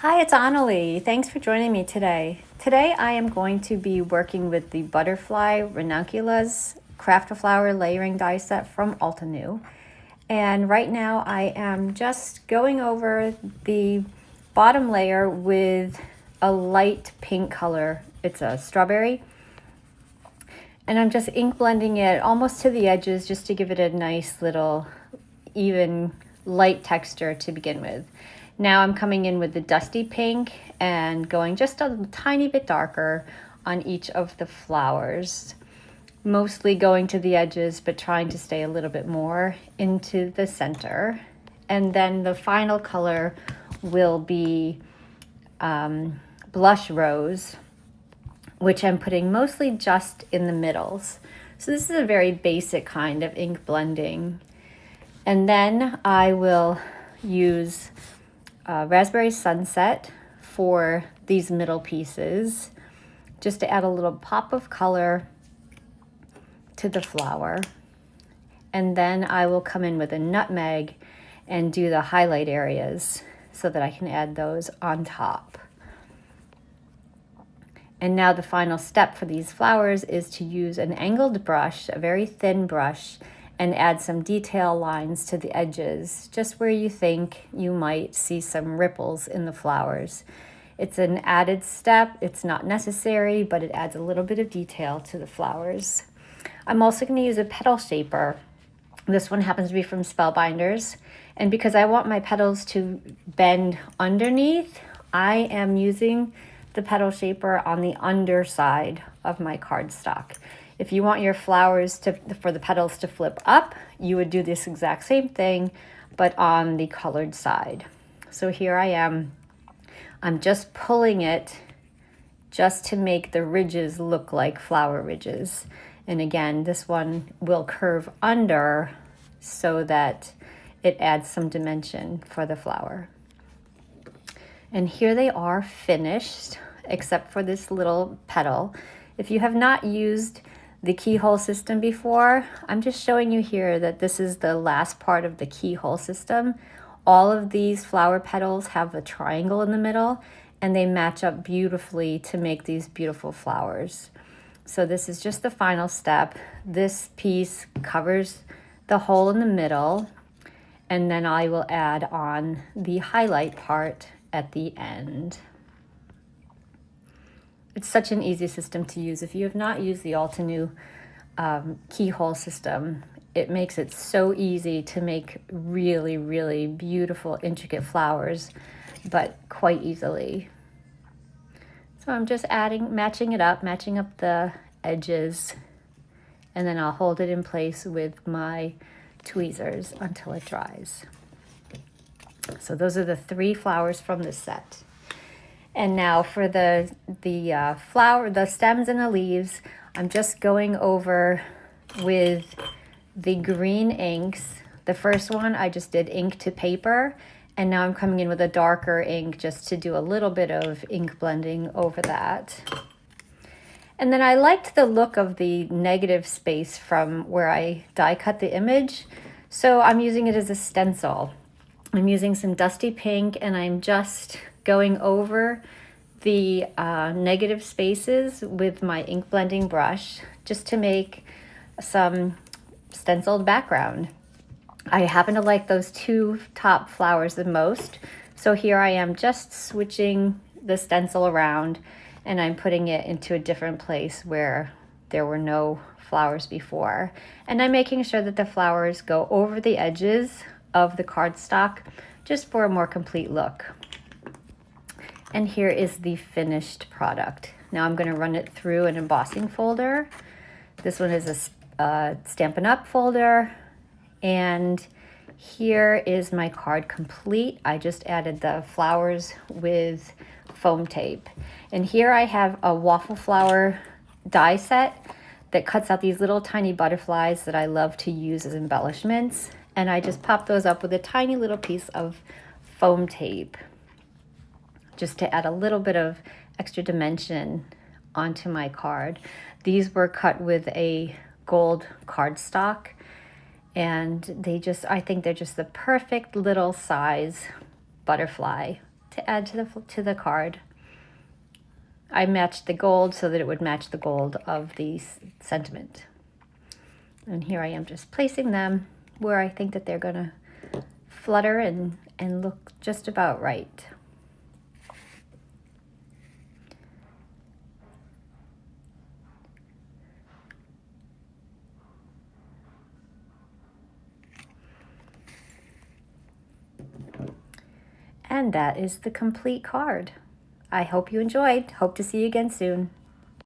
Hi, it's Annalie. Thanks for joining me today. Today I am going to be working with the Butterfly Ranunculus Craft a Flower Layering Die Set from Altenew. And right now I am just going over the bottom layer with a light pink color. It's a strawberry. And I'm just ink blending it almost to the edges just to give it a nice little even light texture to begin with. Now I'm coming in with the dusty pink and going just a tiny bit darker on each of the flowers. Mostly going to the edges, but trying to stay a little bit more into the center. And then the final color will be blush rose, which I'm putting mostly just in the middles. So this is a very basic kind of ink blending. And then I will use Raspberry Sunset for these middle pieces, just to add a little pop of color to the flower. And then I will come in with a nutmeg and do the highlight areas so that I can add those on top. And now the final step for these flowers is to use an angled brush, a very thin brush, and add some detail lines to the edges, just where you think you might see some ripples in the flowers. It's an added step. It's not necessary, but it adds a little bit of detail to the flowers. I'm also going to use a petal shaper. This one happens to be from Spellbinders. And because I want my petals to bend underneath, I am using the petal shaper on the underside of my cardstock. If you want your flowers for the petals to flip up, you would do this exact same thing, but on the colored side. So here I am. I'm just pulling it just to make the ridges look like flower ridges. And again, this one will curve under so that it adds some dimension for the flower. And here they are finished, except for this little petal. If you have not used the keyhole system before, I'm just showing you here that this is the last part of the keyhole system. All of these flower petals have a triangle in the middle, and they match up beautifully to make these beautiful flowers. So this is just the final step. This piece covers the hole in the middle, and then I will add on the highlight part at the end. It's such an easy system to use. If you have not used the Altenew keyhole system, it makes it so easy to make really, really beautiful, intricate flowers, but quite easily. So I'm just matching up the edges, and then I'll hold it in place with my tweezers until it dries. So those are the 3 flowers from the set. And now for the stems and the leaves, I'm just going over with the green inks. The first one I just did ink to paper, and now I'm coming in with a darker ink just to do a little bit of ink blending over that. And then I liked the look of the negative space from where I die cut the image, so I'm using it as a stencil. I'm using some dusty pink, and I'm just going over the negative spaces with my ink blending brush just to make some stenciled background. I happen to like those 2 top flowers the most, so here I am just switching the stencil around, and I'm putting it into a different place where there were no flowers before. And I'm making sure that the flowers go over the edges of the cardstock just for a more complete look. And here is the finished product. Now I'm going to run it through an embossing folder. This one is a Stampin' Up folder. And here is my card complete. I just added the flowers with foam tape. And here I have a waffle flower die set that cuts out these little tiny butterflies that I love to use as embellishments. And I just pop those up with a tiny little piece of foam tape, just to add a little bit of extra dimension onto my card. These were cut with a gold cardstock, and I think they're just the perfect little size butterfly to add to the card. I matched the gold so that it would match the gold of the sentiment. And here I am just placing them where I think that they're gonna flutter and look just about right. And that is the complete card. I hope you enjoyed. Hope to see you again soon.